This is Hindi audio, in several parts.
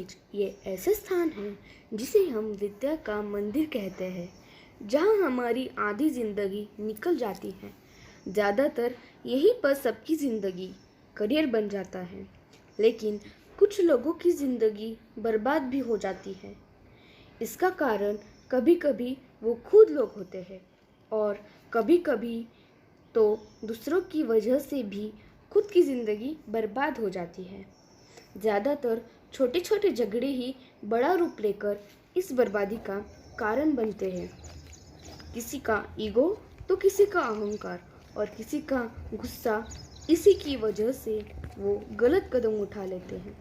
कॉलेज ये ऐसे स्थान है जिसे हम विद्या का मंदिर कहते हैं, जहाँ हमारी आधी ज़िंदगी निकल जाती है। ज़्यादातर यहीं पर सबकी ज़िंदगी करियर बन जाता है, लेकिन कुछ लोगों की ज़िंदगी बर्बाद भी हो जाती है। इसका कारण कभी कभी वो खुद लोग होते हैं और कभी कभी तो दूसरों की वजह से भी खुद की ज़िंदगी बर्बाद हो जाती है। ज़्यादातर छोटे छोटे झगड़े ही बड़ा रूप लेकर इस बर्बादी का कारण बनते हैं। किसी का ईगो तो किसी का अहंकार और किसी का गुस्सा, इसी की वजह से वो गलत कदम उठा लेते हैं।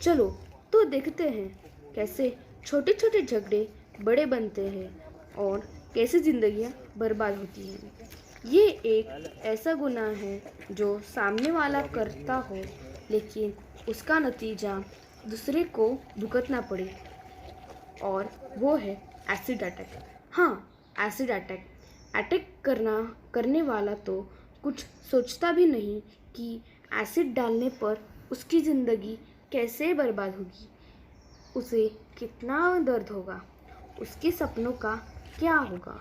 चलो तो देखते हैं कैसे छोटे छोटे झगड़े बड़े बनते हैं और कैसे ज़िंदगियाँ बर्बाद होती हैं। ये एक ऐसा गुनाह है जो सामने वाला करता हो, लेकिन उसका नतीजा दूसरे को भुगतना पड़े, और वो है एसिड अटैक। हाँ, एसिड अटैक। अटैक करने वाला तो कुछ सोचता भी नहीं कि एसिड डालने पर उसकी ज़िंदगी कैसे बर्बाद होगी, उसे कितना दर्द होगा, उसके सपनों का क्या होगा,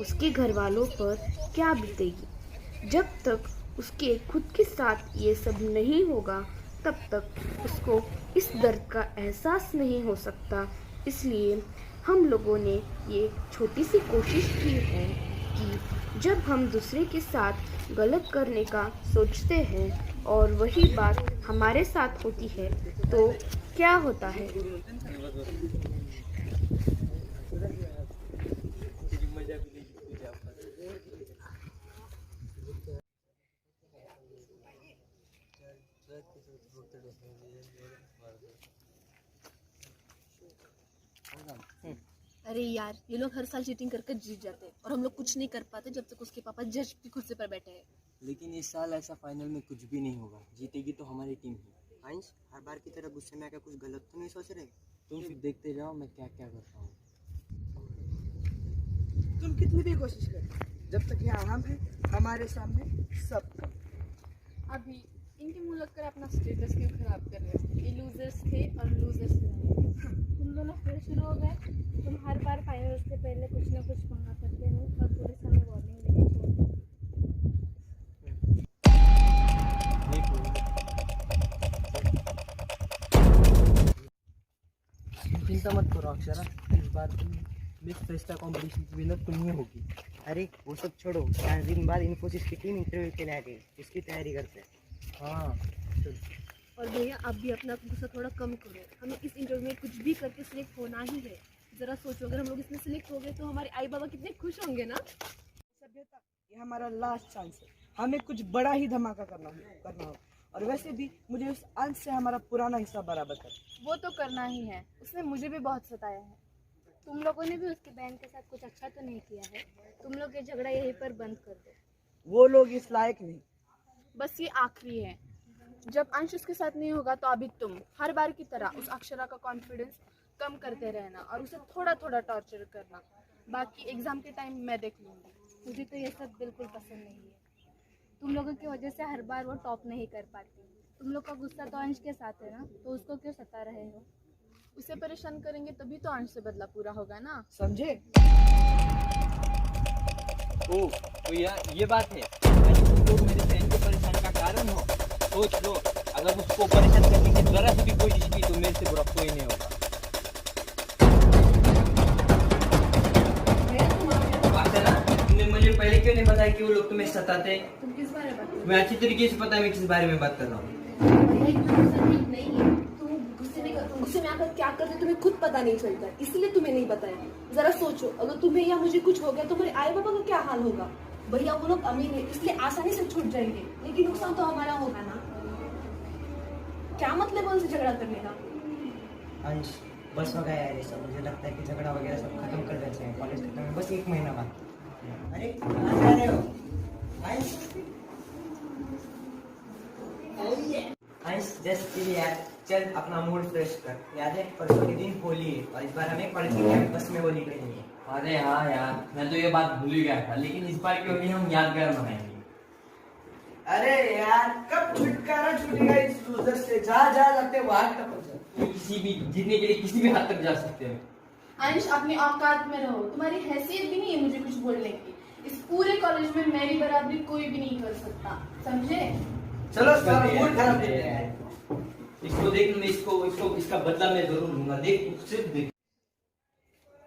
उसके घर वालों पर क्या बीतेगी। जब तक उसके खुद के साथ ये सब नहीं होगा तब तक उसको इस दर्द का एहसास नहीं हो सकता। इसलिए हम लोगों ने ये छोटी सी कोशिश की है कि जब हम दूसरे के साथ गलत करने का सोचते हैं और वही बात हमारे साथ होती है तो क्या होता है। अरे यार, ये लोग हर साल चीटिंग करके जीत जाते हैं और हम लोग कुछ नहीं कर पाते जब तक उसके पापा जज की कुर्सी पर बैठे हैं। लेकिन इस साल ऐसा फाइनल में कुछ भी नहीं होगा, जीतेगी तो हमारी टीम ही। आइंस, हर बार की तरह गुस्से में आकर कुछ गलत तो नहीं सोच रहे? तुम फिर देखते जाओ मैं क्या क्या करता हूँ। तुम कितनी भी कोशिश करो, जब तक यहाँ हम हैं हमारे सामने सब कम। अभी इनके मुंह लगकर अपना स्टेटस क्यों खराब कर रहे हो? ये लूजर्स थे और लूजर्स रहे। तुम दोनों फिर शुरू हो गए। तुम हर बार फाइनल्स से पहले कुछ ना कुछ पंगा करते हो और पुलिस हमें वार्निंग देके छोड़ती है। चिंता मत करो अक्षरा, इस बार तुम मिस फेस्टा कंपटीशन की विनर तुम ही होगी। अरे वो सब छोड़ो, 4 दिन बाद इन्फोसिस की टीम इंटरव्यू के लिए आ गई, इसकी तैयारी करते हैं। हाँ चल। और भैया, आप भी अपना गुस्सा थोड़ा कम करो। हमें इस इंटरव्यू में कुछ भी करके सिलेक्ट होना ही है। जरा सोचो, अगर हम लोग इसमें सिलेक्ट हो गए तो हमारे आई बाबा कितने खुश होंगे ना। सभ्यता, ये हमारा लास्ट चांस है, हमें कुछ बड़ा ही धमाका करना होगा। और वैसे भी मुझे उस अंश से हमारा पुराना हिस्सा बराबर कर। वो तो करना ही है, उसने मुझे भी बहुत सताया है। तुम लोगों ने भी उसकी बहन के साथ कुछ अच्छा तो नहीं किया है। तुम लोग ये झगड़ा यहीं पर बंद कर दो। वो लोग इस लायक नहीं। बस ये आखिरी है। जब अंश उसके साथ नहीं होगा तो अभी तुम हर बार की तरह उस अक्षरा का कॉन्फिडेंस कम करते रहना और उसे थोड़ा थोड़ा टॉर्चर करना। बाकी एग्जाम के टाइम मैं देख लूँगी। मुझे तो ये सब बिल्कुल पसंद नहीं है। तुम लोगों की वजह से हर बार वो टॉप नहीं कर पाती। तुम लोग का गुस्सा तो अंश के साथ है ना, तो उसको क्यों सता रहे हो? उसे परेशान करेंगे तभी तो अंश से बदला पूरा होगा ना, समझे? ओ तो यार ये बात है, अगर तुम लोग मेरे बहन को परेशान का कारण हो, सोच लो अगर उसको परेशान करने की जरा सी भी कोशिश की तो मेरे से बुरा कोई नहीं होगा। तुमने मुझे पहले क्यों नहीं बताया कि वो लोग तुम्हें सताते? तुम किस बारे में बात कर रहे हो? मैं अच्छी तरीके से पता है मैं किस बारे में बात कर रहा हूँ। नहीं है। तुम गुस्से में आकर क्या करते तुम्हें खुद पता नहीं चलता, इसलिए तुम्हें नहीं बताया। जरा सोचो, अगर तुम्हें या मुझे कुछ हो गया तो मेरे आई बाबा का क्या हाल होगा? भैया वो लोग अमीर है इसलिए आसानी से छूट जाएंगे, लेकिन नुकसान तो हमारा होगा ना। क्या मतलब है उनसे झगड़ा करने का? अंश, बस हो गया यार ये सब। मुझे लगता है कि झगड़ा वगैरह सब खत्म कर देना चाहिए। कॉलेज खत्म है, बस 1 महीना बाद। अरे कहाँ जा रहे हो? अंश, अंश जस्ट चिल यार, चल अपना मूड फ्रेश कर। याद है परसों के दिन होली है और इस बार हमें कॉलेज के कैंपस में होली खेलनी है। अरे हाँ यार, मैं तो ये बात भूल ही गया था, लेकिन इस बार की होली हम यादगार मनाएंगे। अरे यार, कब छुटकारा छूटेगा इस लूजर से? जहाँ जहाँ जाते वहाँ टपक जाते। किसी भी जीतने के लिए किसी भी हद तक जा सकते हैं। अंश, अपनी औकात में रहो। तुम्हारी हैसियत भी नहीं है मुझे कुछ बोलने की। इस पूरे कॉलेज में मेरी बराबरी कोई भी नहीं कर सकता, समझे? चलो करते हैं, मूड खराब करते करते हैं। हैं। इसको देख, मैं इसको इसका बदला मैं जरूर लूंगा। देख, सिर्फ देख।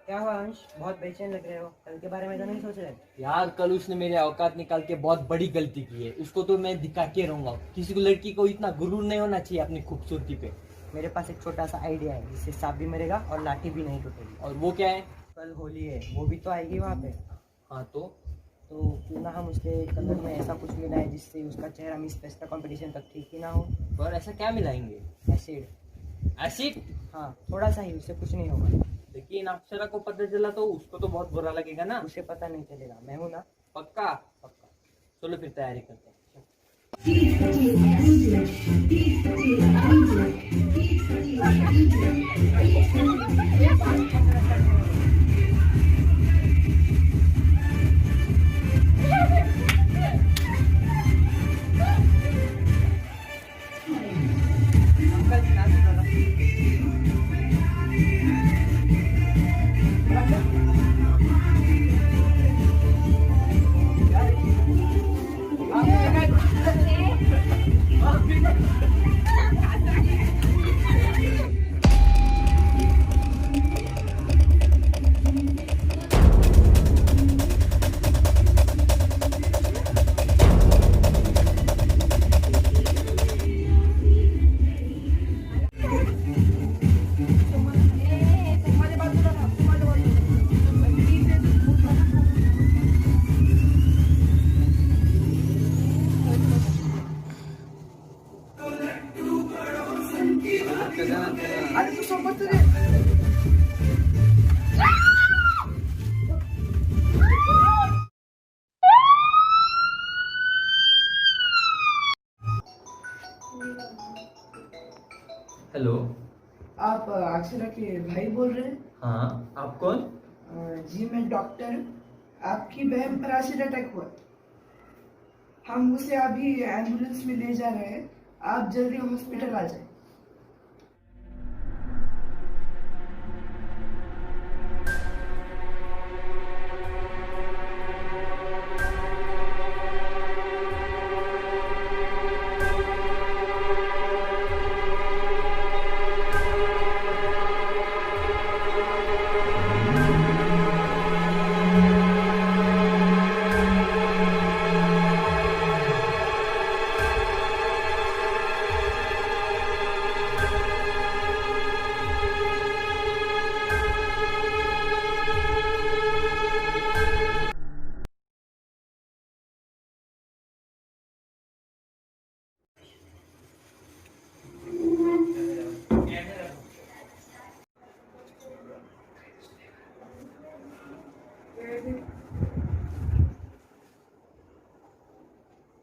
क्या हुआ अंश, बहुत बेचैन लग रहे हो? कल के बारे में तो नहीं सोच रहे? यार, कल उसने मेरे औकात निकाल के बहुत बड़ी गलती की है। उसको तो मैं दिखा के रहूंगा। किसी को लड़की को इतना गुरूर नहीं होना चाहिए अपनी खूबसूरती पे। मेरे पास एक छोटा सा आइडिया है जिससे सांप भी मरेगा और लाठी भी नहीं टूटेगी। और वो क्या है? कल होली है, वो भी तो आएगी वहाँ पे। हाँ तो क्यों ना हम उसके कलर में ऐसा कुछ मिलाए जिससे उसका चेहरा मिस पेस्ट कंपटीशन तक ठीक ही ना हो। पर ऐसा क्या मिलाएंगे? एसिड। एसिड? हाँ, थोड़ा सा ही, उससे कुछ नहीं होगा। लेकिन अक्षरा को पता चला तो उसको तो बहुत बुरा लगेगा ना। उसे पता नहीं चलेगा, मैं हूँ ना। पक्का? पक्का। चलो फिर तैयारी करते हैं। अरे तो समझ रे। हेलो। आप अक्षरा के भाई बोल रहे हैं? हाँ, आप कौन? जी मैं डॉक्टर। आपकी बहन पर एसिड अटैक हुआ। हम उसे अभी एम्बुलेंस में ले जा रहे हैं। आप जल्दी हॉस्पिटल आ जाए।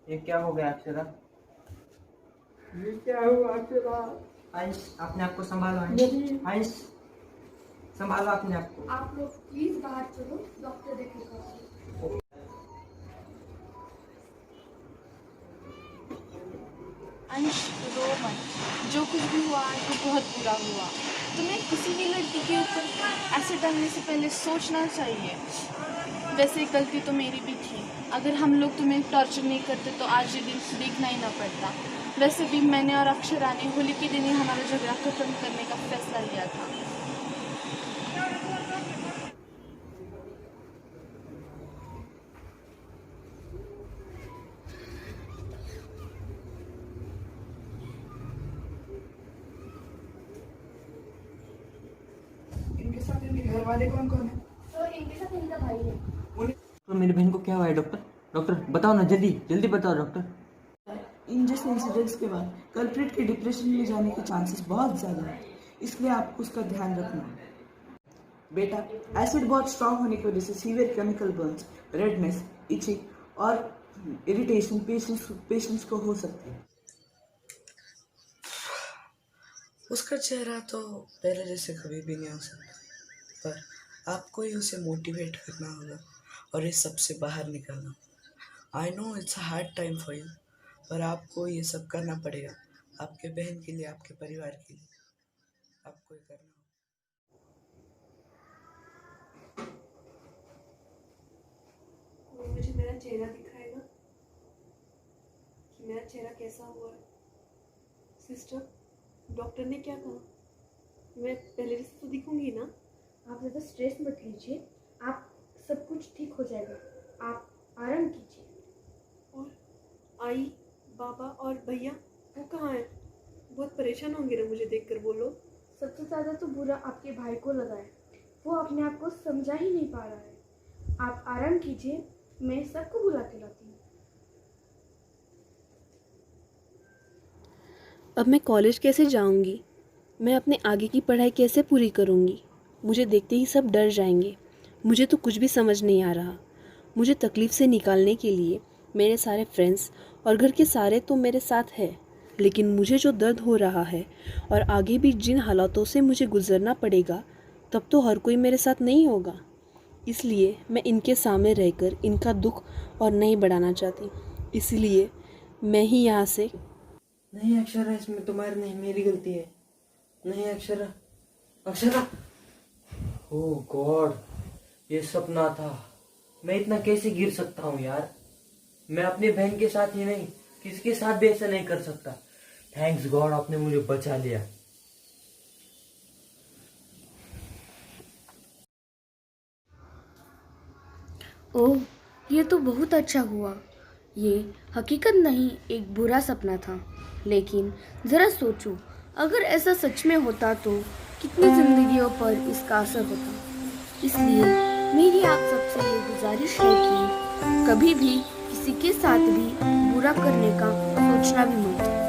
ये क्या हो गया अक्षरा? ये क्या हुआ अक्षरा? अंश, अपने आप को संभालो। अंश, अंश, संभालो अपने आप को। आप लोग प्लीज बाहर चलो, डॉक्टर देखेगा। अंश, रो मत। जो कुछ भी हुआ वो बहुत बुरा हुआ। तुम्हें किसी भी लड़की के ऊपर एसिड डालने से पहले सोचना चाहिए। वैसे गलती तो मेरी भी थी। अगर हम लोग तुम्हें टॉर्चर नहीं करते तो आज ये दिन देखना ही ना पड़ता। वैसे भी मैंने और अक्षरा ने होली के दिन ही हमारा झगड़ा खत्म करने का फैसला लिया था। इनके साथ इनके घर वाले कौन कौन है? तो इनके साथ इनका भाई है। तो मेरी बहन को क्या हुआ है डॉक्टर? डॉक्टर बताओ ना, जल्दी जल्दी बताओ डॉक्टर। इन जैसे इंसिडेंट्स के बाद कल्प्रिट के डिप्रेशन में जाने के चांसेस बहुत ज़्यादा हैं, इसलिए आपको उसका ध्यान रखना है। बेटा, एसिड बहुत स्ट्रांग होने की वजह से severe chemical burns, redness, itching और इरिटेशन पेशेंट्स को हो सकती है। उसका चेहरा तो पहले जैसे कभी भी नहीं हो सकता, पर आपको ही उसे मोटिवेट करना होगा और इस सब से बाहर निकालना। I know it's a hard time for you, पर आपको ये सब करना पड़ेगा, आपके बहन के लिए, आपके परिवार के लिए। आपको ही करना होगा। वो मुझे मेरा चेहरा दिखाएगा कि मेरा चेहरा कैसा हुआ है। सिस्टर, डॉक्टर ने क्या कहा? मैं पहले जैसे तो दिखूंगी ना? आप ज़्यादा स्ट्रेस मत लीजिए, आप सब कुछ ठीक हो जाएगा, आप आराम कीजिए। और आई, बाबा और भैया वो कहाँ हैं? बहुत परेशान होंगे ना मुझे देखकर वो लोग। सबसे ज़्यादा तो बुरा आपके भाई को लगा है, वो अपने आप को समझा ही नहीं पा रहा है। आप आराम कीजिए, मैं सबको बुला के लाती हूँ। अब मैं कॉलेज कैसे जाऊंगी? मैं अपने आगे की पढ़ाई कैसे पूरी करूंगी? मुझे देखते ही सब डर जाएंगे। मुझे तो कुछ भी समझ नहीं आ रहा। मुझे तकलीफ़ से निकालने के लिए मेरे सारे फ्रेंड्स और घर के सारे तो मेरे साथ हैं, लेकिन मुझे जो दर्द हो रहा है और आगे भी जिन हालातों से मुझे गुजरना पड़ेगा, तब तो हर कोई मेरे साथ नहीं होगा। इसलिए मैं इनके सामने रहकर इनका दुख और नहीं बढ़ाना चाहती। इसलिए मैं ही यहाँ से नहीं अक्षरा, इसमें तुम्हारी नहीं, मेरी गलती है। नहीं अक्षरा, अक्षरा। ओह गॉड, ये सपना था। मैं इतना कैसे गिर सकता हूँ यार? मैं अपनी बहन के साथ ही नहीं, किसी के साथ भी ऐसा नहीं कर सकता। थैंक्स गॉड, आपने मुझे बचा लिया। ओह, ये तो बहुत अच्छा हुआ। ये हकीकत नहीं, एक बुरा सपना था। लेकिन ज़रा सोचो, अगर ऐसा सच में होता तो कितनी ज़िंदगियों पर इसका असर होता। इसलिए मेरी आप सबसे ये गुजारिश है कि कभी भी किसी के साथ भी बुरा करने का सोचना भी मत।